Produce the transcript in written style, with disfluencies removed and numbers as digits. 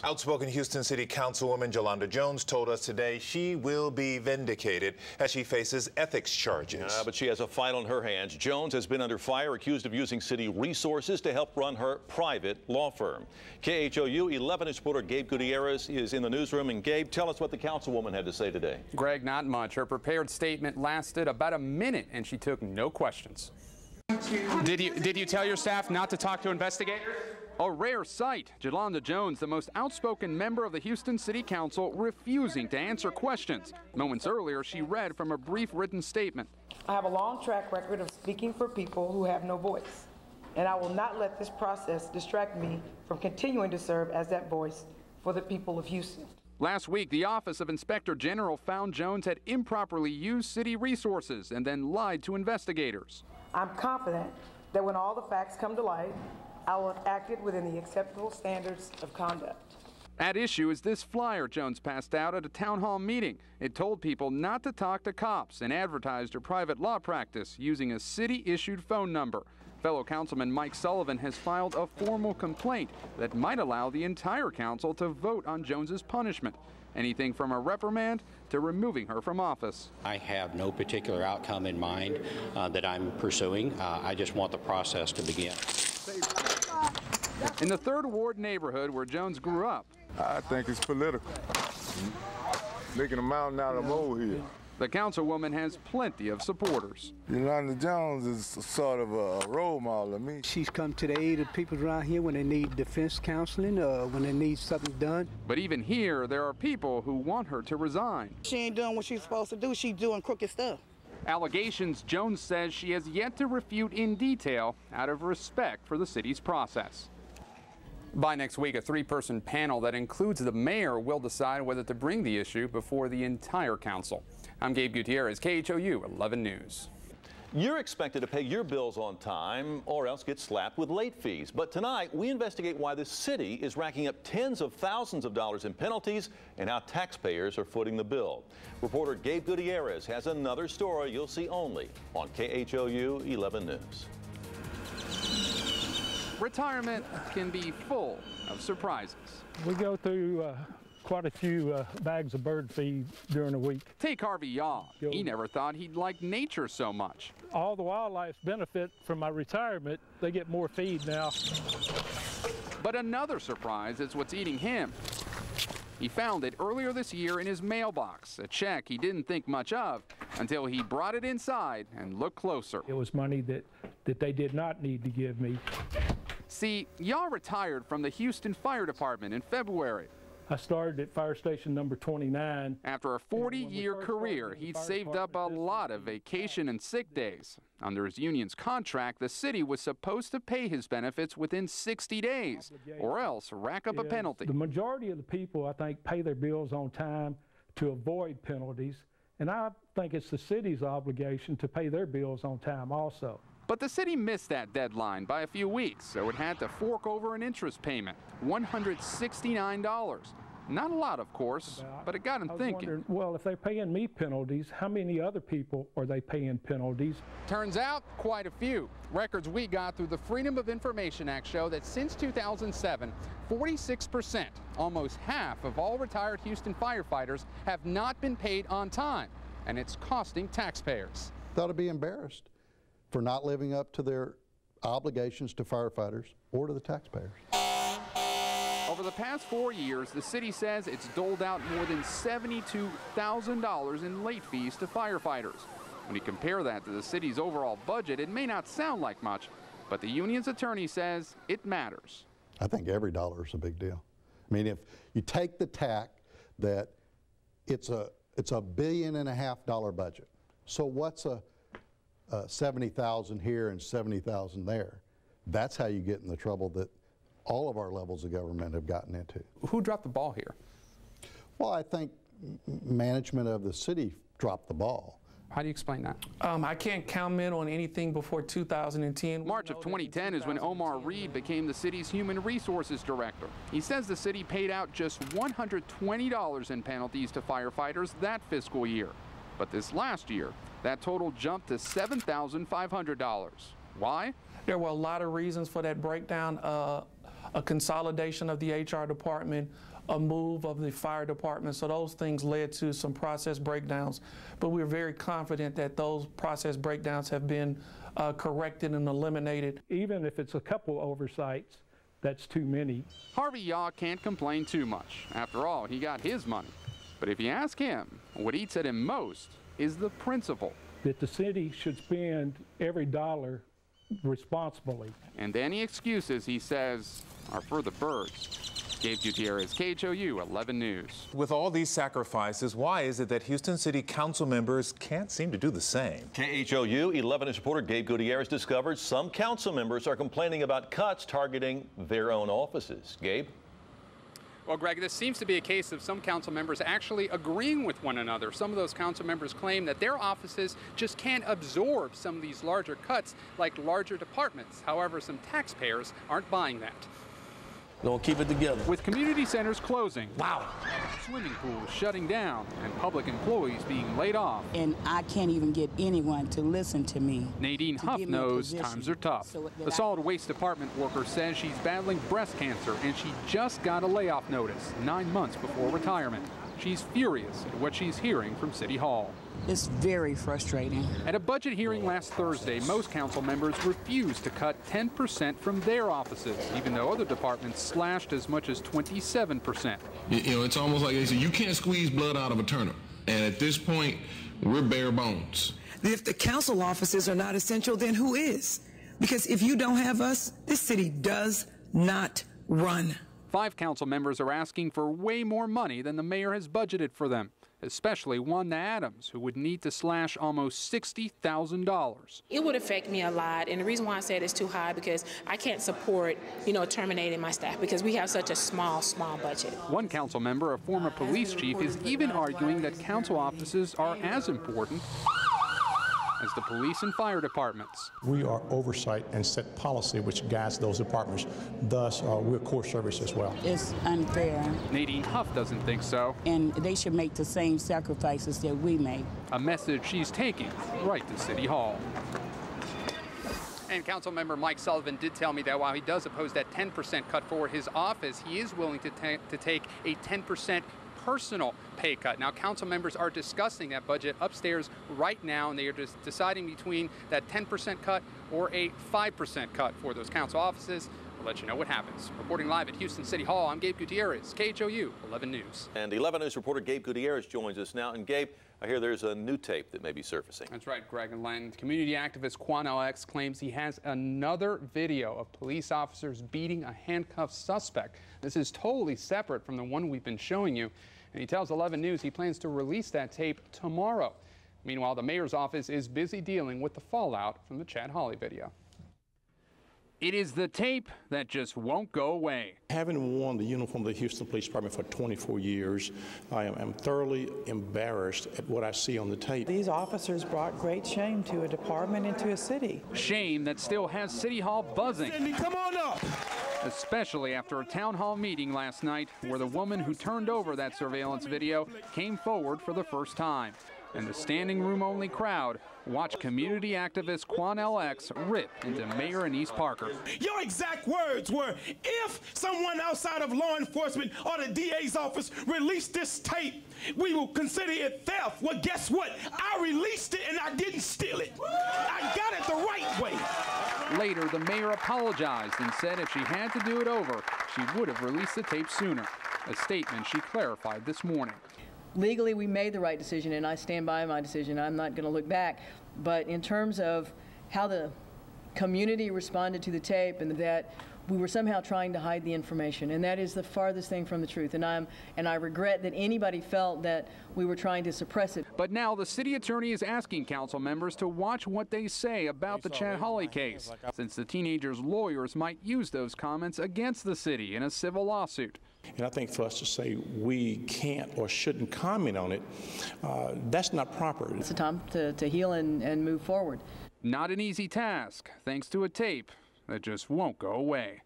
Outspoken Houston City Councilwoman Jolanda Jones told us today she will be vindicated as she faces ethics charges. But she has a fight on her hands. Jones has been under fire, accused of using city resources to help run her private law firm. KHOU 11 News reporter Gabe Gutierrez is in the newsroom. And Gabe, tell us what the councilwoman had to say today. Greg, not much. Her prepared statement lasted about a minute and she took no questions. Did you tell your staff not to talk to investigators? A rare sight. Jolanda Jones, the most outspoken member of the Houston City Council, refusing to answer questions. Moments earlier, she read from a brief written statement. I have a long track record of speaking for people who have no voice, and I will not let this process distract me from continuing to serve as that voice for the people of Houston. Last week, the Office of Inspector General found Jones had improperly used city resources and then lied to investigators. I'm confident that when all the facts come to light, I will have acted within the acceptable standards of conduct. At issue is this flyer Jones passed out at a town hall meeting. It told people not to talk to cops and advertised her private law practice using a city-issued phone number. Fellow Councilman Mike Sullivan has filed a formal complaint that might allow the entire council to vote on Jones's punishment. Anything from a reprimand to removing her from office. I have no particular outcome in mind that I'm pursuing. I just want the process to begin. In the 3rd Ward neighborhood where Jones grew up, I think it's political. Making a mountain out of a molehill. The councilwoman has plenty of supporters. Jolanda Jones is sort of a role model to me. She's come to the aid of people around here when they need defense counseling, when they need something done. But even here, there are people who want her to resign. She ain't doing what she's supposed to do. She's doing crooked stuff. Allegations Jones says she has yet to refute in detail out of respect for the city's process. By next week, a 3-person panel that includes the mayor will decide whether to bring the issue before the entire council. I'm Gabe Gutierrez, KHOU 11 News. You're expected to pay your bills on time or else get slapped with late fees. But tonight, we investigate why the city is racking up tens of thousands of dollars in penalties and how taxpayers are footing the bill. Reporter Gabe Gutierrez has another story you'll see only on KHOU 11 News. Retirement can be full of surprises. We go through quite a few bags of bird feed during the week. Take Harvey Yaw. He never thought he'd like nature so much. All the wildlife benefit from my retirement. They get more feed now. But another surprise is what's eating him. He found it earlier this year in his mailbox, a check he didn't think much of until he brought it inside and looked closer. It was money that they did not need to give me. See, Yaw retired from the Houston Fire Department in February. I started at fire station number 29. After a 40-year career, he'd saved up a lot of vacation and sick days. Under his union's contract, the city was supposed to pay his benefits within 60 days, or else rack up a penalty. The majority of the people, I think, pay their bills on time to avoid penalties, and I think it's the city's obligation to pay their bills on time also. But the city missed that deadline by a few weeks, so it had to fork over an interest payment, $169. Not a lot, of course, but it got him thinking. Well, if they're paying me penalties, how many other people are they paying penalties? Turns out, quite a few. Records we got through the Freedom of Information Act show that since 2007, 46%, almost half of all retired Houston firefighters, have not been paid on time, and it's costing taxpayers. They ought to be embarrassed for not living up to their obligations to firefighters or to the taxpayers. Over the past 4 years, the city says it's doled out more than $72,000 in late fees to firefighters. When you compare that to the city's overall budget, it may not sound like much, but the union's attorney says it matters. I think every dollar is a big deal. I mean, if you take the tack that it's a $1.5 billion budget, so what's a 70,000 here and 70,000 there? That's how you get in the trouble that all of our levels of government have gotten into. Who dropped the ball here? Well, I think management of the city dropped the ball. How do you explain that? I can't comment on anything before 2010. March of 2010 is when Omar Reed became the city's human resources director. He says the city paid out just $120 in penalties to firefighters that fiscal year. But this last year, that total jumped to $7,500. Why? There were a lot of reasons for that breakdown. a consolidation of the HR department, a move of the fire department. So those things led to some process breakdowns. But we're very confident that those process breakdowns have been corrected and eliminated. Even if it's a couple oversights, that's too many. Harvey Yaw can't complain too much. After all, he got his money. But if you ask him, what eats at him most is the principle. That the city should spend every dollar responsibly. And any excuses, he says, are for the birds. Gabe Gutierrez, KHOU 11 News. With all these sacrifices, why is it that Houston City Council members can't seem to do the same? KHOU 11 News reporter Gabe Gutierrez discovered some council members are complaining about cuts targeting their own offices. Gabe? Well, Greg, this seems to be a case of some council members actually agreeing with one another. Some of those council members claim that their offices just can't absorb some of these larger cuts like larger departments. However, some taxpayers aren't buying that. Gonna keep it together. With community centers closing, swimming pools shutting down, and public employees being laid off. And I can't even get anyone to listen to me. Nadine Huff knows times are tough. The solid waste department worker says she's battling breast cancer and she just got a layoff notice 9 months before retirement. She's furious at what she's hearing from City Hall. It's very frustrating. At a budget hearing last Thursday, most council members refused to cut 10% from their offices, even though other departments slashed as much as 27%. You know, it's almost like they say, you can't squeeze blood out of a turnip. And at this point, we're bare bones. If the council offices are not essential, then who is? Because if you don't have us, this city does not run. 5 council members are asking for way more money than the mayor has budgeted for them, especially Wanda Adams, who would need to slash almost $60,000. It would affect me a lot, and the reason why I said it's too high because I can't support, terminating my staff because we have such a small budget. One council member, a former police chief, is even arguing that council offices are as important as the police and fire departments. We are oversight and set policy which guides those departments. Thus, we're core service as well. It's unfair. Nadine Huff doesn't think so. And they should make the same sacrifices that we make. A message she's taking right to City Hall. And Councilmember Mike Sullivan did tell me that while he does oppose that 10% cut for his office, he is willing to take a 10% personal pay cut. Now, council members are discussing that budget upstairs right now, and they are just deciding between that 10% cut or a 5% cut for those council offices. We'll let you know what happens. Reporting live at Houston City Hall, I'm Gabe Gutierrez, KHOU 11 News. And 11 News reporter Gabe Gutierrez joins us now. And Gabe, I hear there's a new tape that may be surfacing. That's right, Greg and Len. Community activist Quan LX claims he has another video of police officers beating a handcuffed suspect. This is totally separate from the one we've been showing you. And he tells 11 News he plans to release that tape tomorrow. Meanwhile, the mayor's office is busy dealing with the fallout from the Chad Hawley video. It is the tape that just won't go away. Having worn the uniform of the Houston Police Department for 24 years, I am thoroughly embarrassed at what I see on the tape. These officers brought great shame to a department and to a city. Shame that still has City Hall buzzing. Cindy, come on up! Especially after a town hall meeting last night where the woman who turned over that surveillance video came forward for the first time. And the standing room only crowd watched community activist Quan LX rip into Mayor Anise Parker. Your exact words were, if someone outside of law enforcement or the DA's office released this tape, we will consider it theft. Well, guess what? I released it and I didn't steal it. I got it the right way. Later, the mayor apologized and said if she had to do it over, she would have released the tape sooner, a statement she clarified this morning. Legally, we made the right decision, and I stand by my decision. I'm not going to look back. But in terms of how the community responded to the tape and that we were somehow trying to hide the information, and that is the farthest thing from the truth. And I regret that anybody felt that we were trying to suppress it. But now the city attorney is asking council members to watch what they say about the Chad Hawley case, since the teenager's lawyers might use those comments against the city in a civil lawsuit. And I think for us to say we can't or shouldn't comment on it, that's not proper. It's a time to heal and move forward. Not an easy task, thanks to a tape that just won't go away.